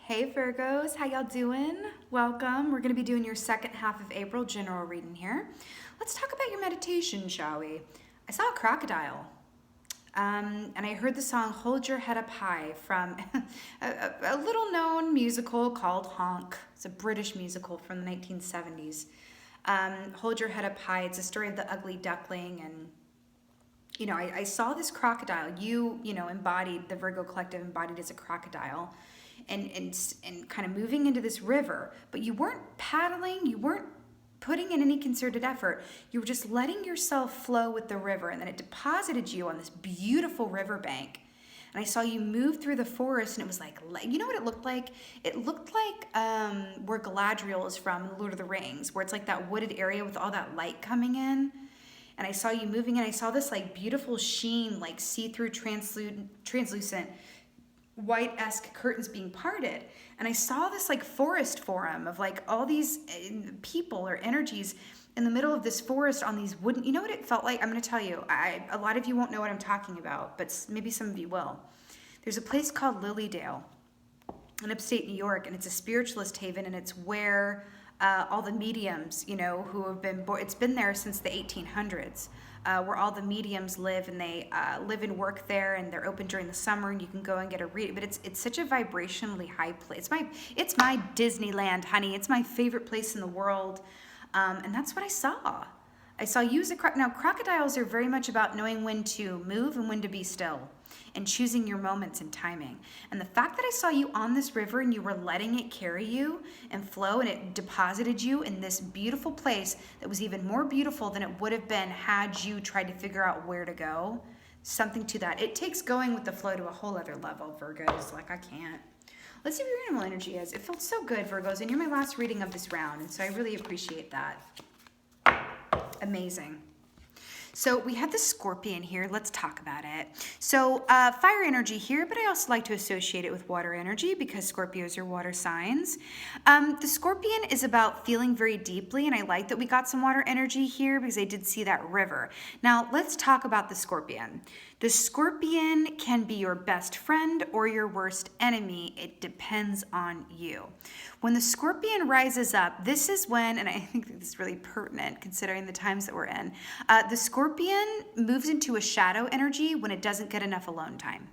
Hey Virgos, how y'all doing? Welcome. We're going to be doing your second half of April general reading here. Let's talk about your meditation, shall we? I saw a crocodile, and I heard the song Hold Your Head Up High from a little known musical called Honk. It's a British musical from the 1970s. Hold Your Head Up High. It's a story of the ugly duckling, and I saw this crocodile. You embodied, the Virgo collective embodied as a crocodile, and kind of moving into this river. But you weren't paddling, you weren't putting in any concerted effort. You were just letting yourself flow with the river, and then it deposited you on this beautiful riverbank. And I saw you move through the forest, and it was like, you know what it looked like? It looked like where Galadriel is from in Lord of the Rings, where it's like that wooded area with all that light coming in. And I saw you moving, and I saw this like beautiful sheen, like see-through translucent white-esque curtains being parted. And I saw this like forest forum of like all these people or energies in the middle of this forest on these wooden, you know what it felt like? I'm going to tell you, a lot of you won't know what I'm talking about, but maybe some of you will. There's a place called Lilydale in upstate New York, and it's a spiritualist haven, and it's where all the mediums, who have been born, it's been there since the 1800s, where all the mediums live, and they live and work there, and they're open during the summer, and you can go and get a read. But it's such a vibrationally high place. It's my Disneyland, honey. It's my favorite place in the world, and that's what I saw. I saw you as now crocodiles are very much about knowing when to move and when to be still, and choosing your moments and timing. And the fact that I saw you on this river and you were letting it carry you and flow, and it deposited you in this beautiful place that was even more beautiful than it would have been had you tried to figure out where to go. Something to that. It takes going with the flow to a whole other level, Virgos. Like, I can't. Let's see what your animal energy is. It felt so good, Virgos, and you're my last reading of this round, and so I really appreciate that. Amazing. So we have the Scorpion here. Let's talk about it. So fire energy here, but I also like to associate it with water energy because Scorpios are water signs. The Scorpion is about feeling very deeply, and I like that we got some water energy here because I did see that river. Now let's talk about the Scorpion. The Scorpion can be your best friend or your worst enemy. It depends on you. When the Scorpion rises up, this is when, and I think this is really pertinent considering the times that we're in, the Scorpion moves into a shadow energy when it doesn't get enough alone time.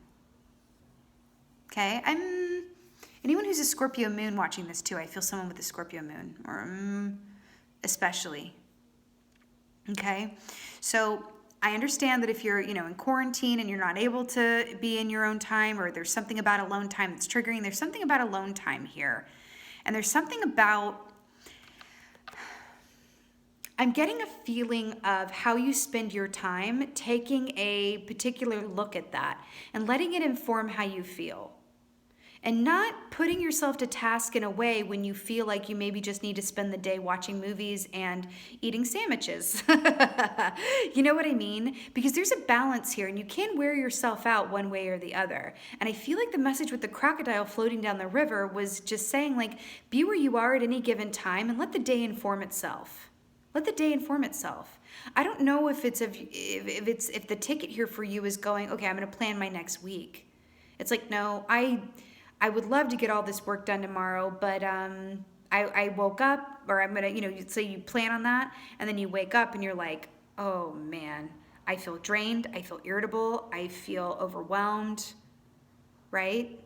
Okay? Anyone who's a Scorpio moon watching this too, I feel someone with a Scorpio moon, or especially. Okay? So I understand that if you're, in quarantine and you're not able to be in your own time, or there's something about alone time that's triggering, there's something about alone time here. And there's something about, I'm getting a feeling of how you spend your time, taking a particular look at that and letting it inform how you feel. And not putting yourself to task in a way when you feel like you maybe just need to spend the day watching movies and eating sandwiches. You know what I mean? Because there's a balance here, and you can wear yourself out one way or the other. And I feel like the message with the crocodile floating down the river was just saying, like, be where you are at any given time and let the day inform itself. Let the day inform itself. I don't know if if the ticket here for you is going, okay, I'm going to plan my next week. It's like, no, I would love to get all this work done tomorrow, but I woke up, or I'm going to, say you plan on that, and then you wake up and you're like, oh man, I feel drained, I feel irritable, I feel overwhelmed, right?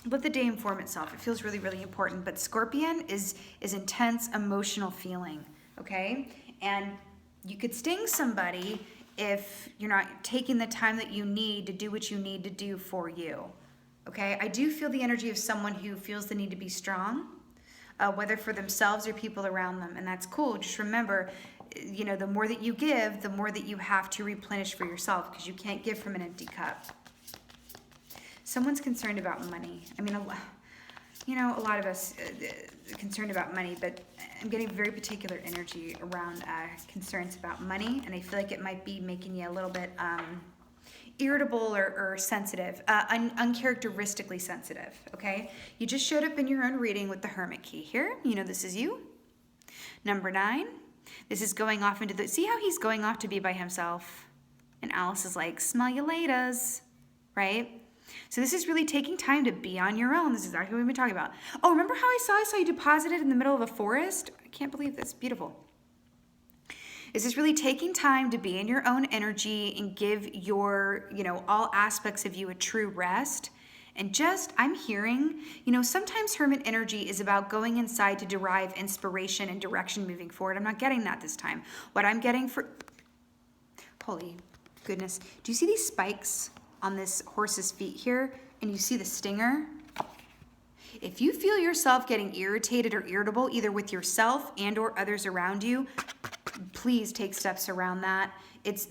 Let the day inform itself. It feels really, really important. But Scorpion is intense emotional feeling, okay? And you could sting somebody if you're not taking the time that you need to do what you need to do for you. Okay, I do feel the energy of someone who feels the need to be strong, whether for themselves or people around them, and that's cool. Just remember, the more that you give, the more that you have to replenish for yourself, because you can't give from an empty cup. Someone's concerned about money. I mean, a lot of us are concerned about money, but I'm getting very particular energy around concerns about money, and I feel like it might be making you a little bit irritable or sensitive, uncharacteristically sensitive, okay? You just showed up in your own reading with the Hermit key here. This is you. Number 9. This is going off into see how he's going off to be by himself? And Alice is like, smell you laters, right? So this is really taking time to be on your own. This is exactly what we've been talking about. Oh, remember how I saw you deposited in the middle of a forest? I can't believe this. Beautiful. This is really taking time to be in your own energy and give your, all aspects of you a true rest. And just, I'm hearing, sometimes hermit energy is about going inside to derive inspiration and direction moving forward. I'm not getting that this time. What I'm getting for, holy goodness. Do you see these spikes on this horse's feet here? And you see the stinger? If you feel yourself getting irritated or irritable, either with yourself and or others around you, please take steps around that.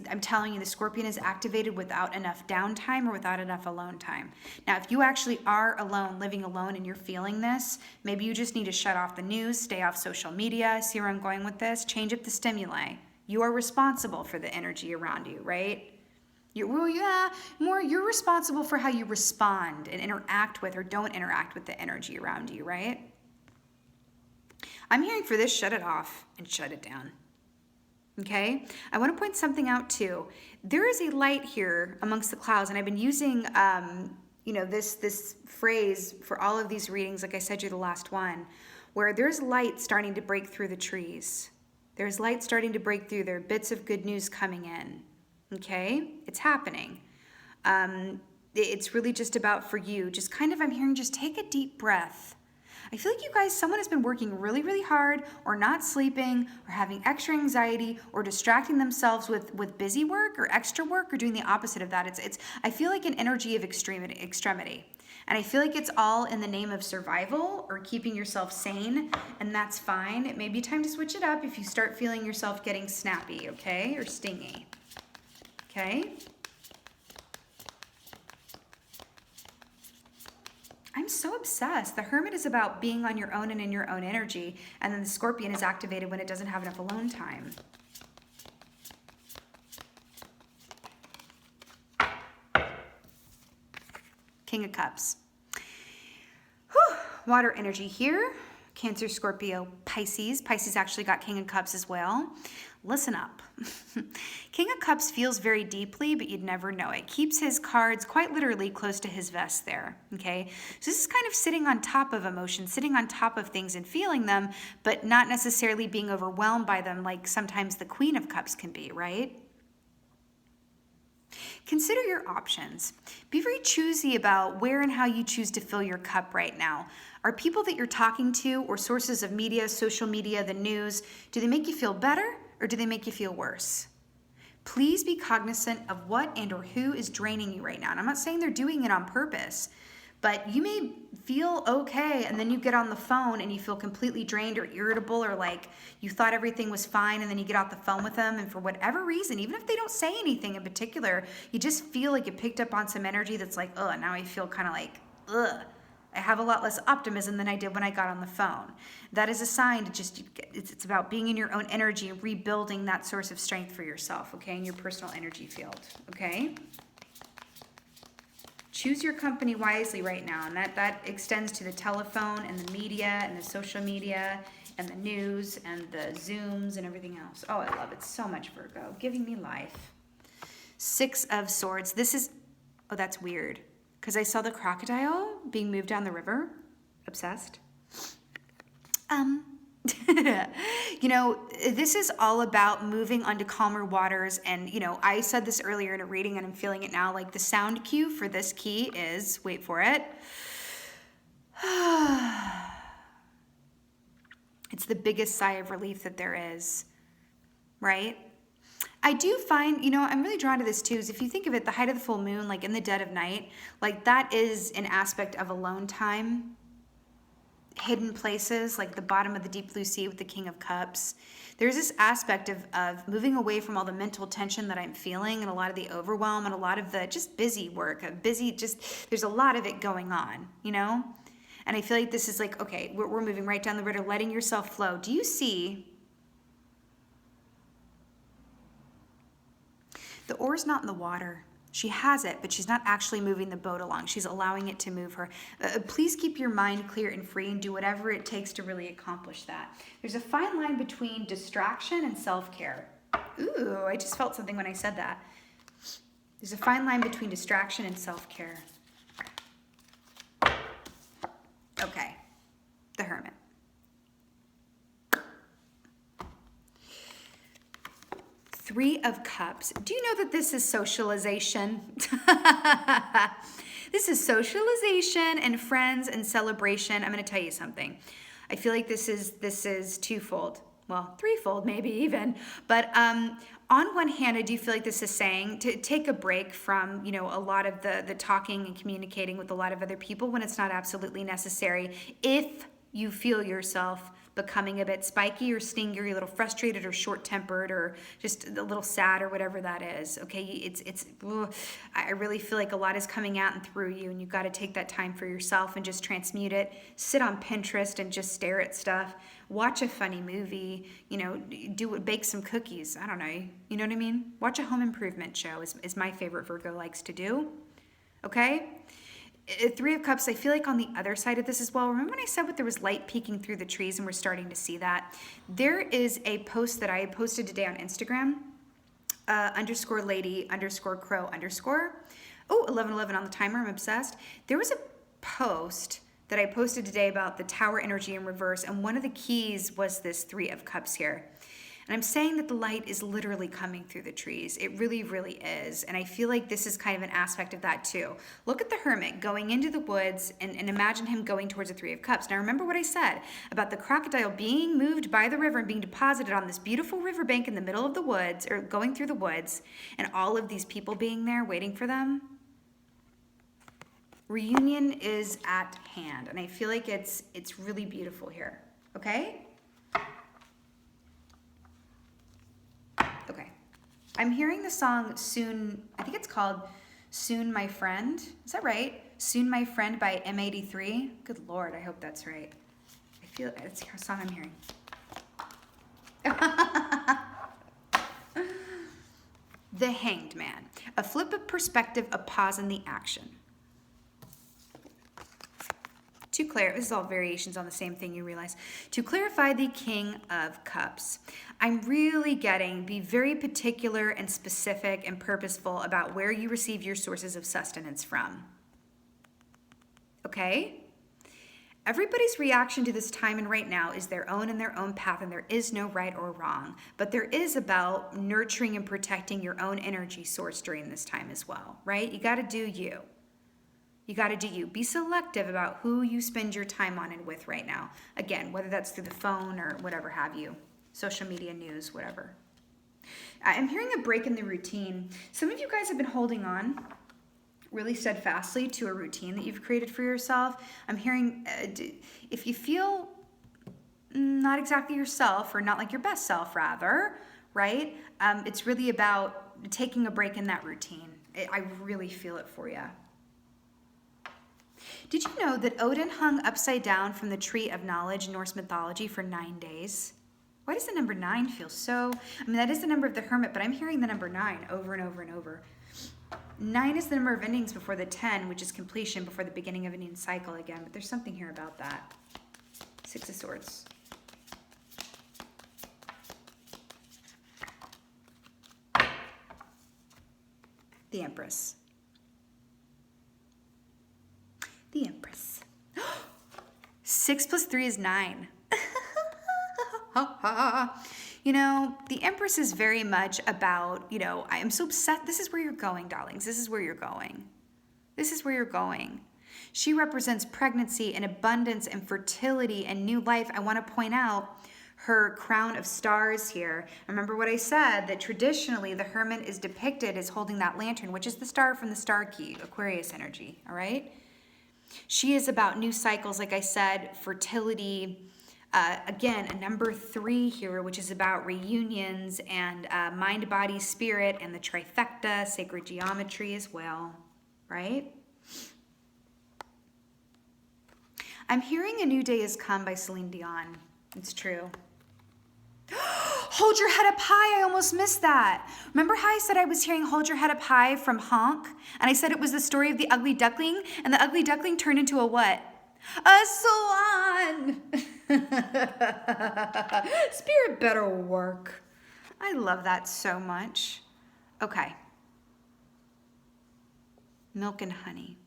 I'm telling you, the Scorpion is activated without enough downtime or without enough alone time. Now, if you actually are alone, living alone, and you're feeling this, maybe you just need to shut off the news, stay off social media. See where I'm going with this? Change up the stimuli. You are responsible for the energy around you, right? You're responsible for how you respond and interact with or don't interact with the energy around you, right? I'm hearing for this, shut it off and shut it down. Okay, I want to point something out too. There is a light here amongst the clouds, and I've been using, this phrase for all of these readings. Like I said, you're the last one, where there's light starting to break through the trees. There's light starting to break through. There are bits of good news coming in. Okay, it's happening. It's really just about for you. Just kind of, I'm hearing, just take a deep breath. I feel like you guys, someone has been working really, really hard or not sleeping or having extra anxiety or distracting themselves with busy work or extra work or doing the opposite of that. I feel like an energy of extremity. And I feel like it's all in the name of survival or keeping yourself sane, and that's fine. It may be time to switch it up if you start feeling yourself getting snappy, okay, or stingy, okay? I'm so obsessed. The Hermit is about being on your own and in your own energy, and then the Scorpion is activated when it doesn't have enough alone time. King of Cups. Whew. Water energy here. Cancer, Scorpio, Pisces. Pisces actually got King of Cups as well. Listen up. King of Cups feels very deeply, but you'd never know it. Keeps his cards quite literally close to his vest there, okay? So this is kind of sitting on top of emotions, sitting on top of things and feeling them, but not necessarily being overwhelmed by them like sometimes the Queen of Cups can be, right? Consider your options. Be very choosy about where and how you choose to fill your cup right now. Are people that you're talking to or sources of media, social media, the news, do they make you feel better or do they make you feel worse? Please be cognizant of what and or who is draining you right now. And I'm not saying they're doing it on purpose, but you may feel okay and then you get on the phone and you feel completely drained or irritable, or like you thought everything was fine and then you get off the phone with them and for whatever reason, even if they don't say anything in particular, you just feel like you picked up on some energy that's like, oh, now I feel kind of like, ugh. I have a lot less optimism than I did when I got on the phone. That is a sign to just, it's about being in your own energy and rebuilding that source of strength for yourself, okay, in your personal energy field, okay? Choose your company wisely right now, and that extends to the telephone and the media and the social media and the news and the Zooms and everything else. Oh, I love it so much, Virgo. Giving me life. 6 of Swords. This is, oh, that's weird. Because I saw the crocodile being moved down the river. Obsessed. This is all about moving onto calmer waters. And, I said this earlier in a reading and I'm feeling it now. Like the sound cue for this key is, wait for it. It's the biggest sigh of relief that there is, right? I do find, I'm really drawn to this too, is if you think of it, the height of the full moon, like in the dead of night, like that is an aspect of alone time, hidden places, like the bottom of the deep blue sea with the King of Cups. There's this aspect of moving away from all the mental tension that I'm feeling and a lot of the overwhelm and a lot of the just busy work, there's a lot of it going on, And I feel like this is like, okay, we're moving right down the river, letting yourself flow. Do you see? The oar's not in the water. She has it, but she's not actually moving the boat along. She's allowing it to move her. Please keep your mind clear and free and do whatever it takes to really accomplish that. There's a fine line between distraction and self-care. Ooh, I just felt something when I said that. There's a fine line between distraction and self-care. Okay, the Hermit. Three of Cups. Do you know that this is socialization? This is socialization and friends and celebration. I'm going to tell you something. I feel like this is twofold. Well, threefold maybe even. But on one hand, I do feel like this is saying to take a break from, you know, a lot of the talking and communicating with a lot of other people when it's not absolutely necessary. If you feel yourself becoming a bit spiky or stingy, or a little frustrated or short-tempered or just a little sad or whatever that is, okay? I really feel like a lot is coming out and through you, and you've got to take that time for yourself and just transmute it. Sit on Pinterest and just stare at stuff. Watch a funny movie, you know, bake some cookies. I don't know, you know what I mean? Watch a home improvement show is my favorite Virgo likes to do, okay? Three of Cups, I feel like on the other side of this as well. Remember when I said there was light peeking through the trees and we're starting to see that? There is a post that I posted today on Instagram, _lady_crow_. Oh, 1111 on the timer, I'm obsessed. There was a post that I posted today about the Tower energy in reverse, and one of the keys was this Three of Cups here. And I'm saying that the light is literally coming through the trees. It really, really is. And I feel like this is kind of an aspect of that too. Look at the Hermit going into the woods and imagine him going towards the Three of Cups. Now remember what I said about the crocodile being moved by the river and being deposited on this beautiful riverbank in the middle of the woods, or going through the woods, and all of these people being there waiting for them. Reunion is at hand. And I feel like it's really beautiful here. Okay? Okay, I'm hearing the song Soon, I think it's called Soon My Friend. Is that right? Soon My Friend by M83. Good Lord, I hope that's right. I feel it's a song I'm hearing. The Hanged Man. A flip of perspective, a pause in the action. This is all variations on the same thing, you realize. To clarify the King of Cups, I'm really getting, be very particular and specific and purposeful about where you receive your sources of sustenance from. Okay? Everybody's reaction to this time and right now is their own and their own path, and there is no right or wrong. But there is about nurturing and protecting your own energy source during this time as well, right? You got to do you. You got to do you. Be selective about who you spend your time on and with right now. Again, whether that's through the phone or whatever have you. Social media, news, whatever. I'm hearing a break in the routine. Some of you guys have been holding on really steadfastly to a routine that you've created for yourself. I'm hearing if you feel not exactly yourself, or not like your best self rather, right? It's really about taking a break in that routine. I really feel it for you. Did you know that Odin hung upside down from the Tree of Knowledge in Norse mythology for 9 days? Why does the number 9 feel so... I mean, that is the number of the Hermit, but I'm hearing the number 9 over and over and over. 9 is the number of endings before the 10, which is completion before the beginning of a new cycle again. But there's something here about that. 6 of Swords. The Empress. The Empress. 6 plus 3 is 9. You know, the Empress is very much about, you know, I am so upset. This is where you're going, darlings. This is where you're going. This is where you're going. She represents pregnancy and abundance and fertility and new life. I want to point out her crown of stars here. Remember what I said, that traditionally the Hermit is depicted as holding that lantern, which is the star from the star key, Aquarius energy, all right? She is about new cycles, like I said, fertility. Again, a number 3 here, which is about reunions and mind, body, spirit, and the trifecta, sacred geometry as well, right? I'm hearing A New Day Has Come by Celine Dion. It's true. Hold Your Head Up High. I almost missed that. Remember how I said I was hearing Hold Your Head Up High from Honk? And I said it was the story of the ugly duckling, and the ugly duckling turned into a what? A swan. Spirit better work. I love that so much. Okay. Milk and honey.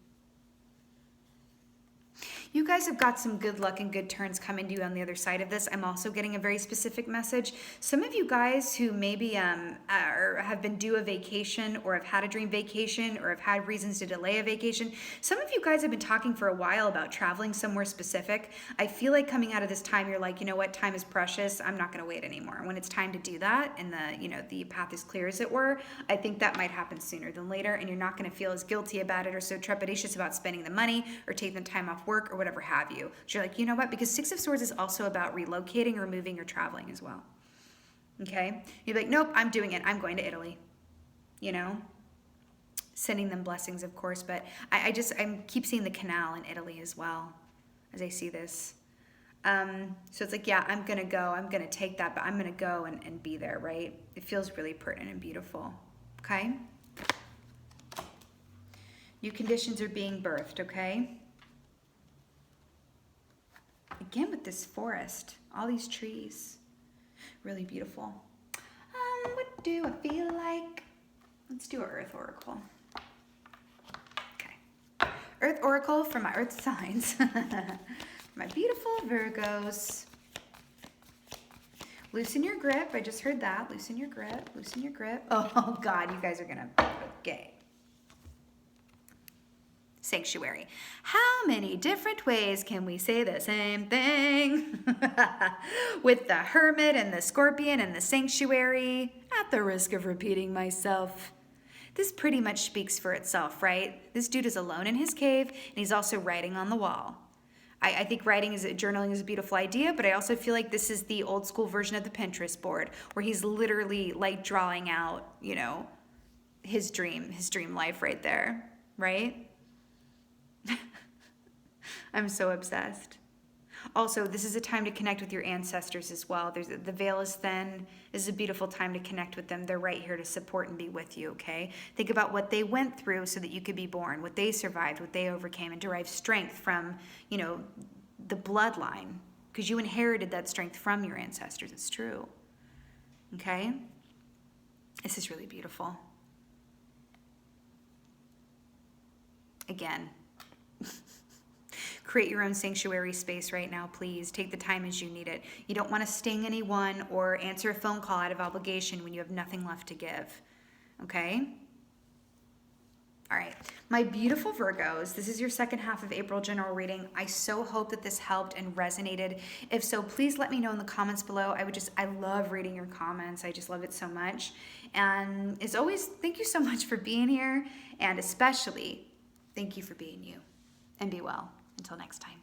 You guys have got some good luck and good turns coming to you on the other side of this. I'm also getting a very specific message. Some of you guys who maybe have been due a vacation, or have had a dream vacation, or have had reasons to delay a vacation. Some of you guys have been talking for a while about traveling somewhere specific. I feel like coming out of this time, you're like, you know what, time is precious. I'm not going to wait anymore. When it's time to do that and the path is clear, as it were, I think that might happen sooner than later, and you're not going to feel as guilty about it or so trepidatious about spending the money or taking the time off work or whatever have you. So you're like, you know what? Because Six of Swords is also about relocating or moving or traveling as well. Okay? You're like, nope, I'm doing it. I'm going to Italy. You know? Sending them blessings, of course, but I keep seeing the canal in Italy as well as I see this. So it's like, yeah, I'm going to go. I'm going to take that, but I'm going to go and be there, right? It feels really pertinent and beautiful. Okay? New conditions are being birthed, okay? Again with this forest, all these trees, really beautiful. What do I feel like? Let's do an Earth Oracle. Okay. Earth Oracle for my Earth signs. My beautiful Virgos. Loosen your grip. I just heard that. Loosen your grip. Loosen your grip. Oh, God, you guys are going to... Okay. Sanctuary. How many different ways can we say the same thing? With the Hermit and the Scorpion and the Sanctuary, at the risk of repeating myself. This pretty much speaks for itself, right? This dude is alone in his cave, and he's also writing on the wall. I think journaling is a beautiful idea, but I also feel like this is the old school version of the Pinterest board, where he's literally like drawing out, his dream life right there, right? I'm so obsessed. Also, this is a time to connect with your ancestors as well. The veil is thin. This is a beautiful time to connect with them. They're right here to support and be with you, okay? Think about what they went through so that you could be born, what they survived, what they overcame, and derive strength from, the bloodline, because you inherited that strength from your ancestors. It's true, okay? This is really beautiful. Again, create your own sanctuary space right now, please. Take the time as you need it. You don't want to sting anyone or answer a phone call out of obligation when you have nothing left to give, okay? All right, my beautiful Virgos, this is your second half of April general reading. I so hope that this helped and resonated. If so, please let me know in the comments below. I love reading your comments. I just love it so much. And as always, thank you so much for being here. And especially, thank you for being you. And be well. Until next time.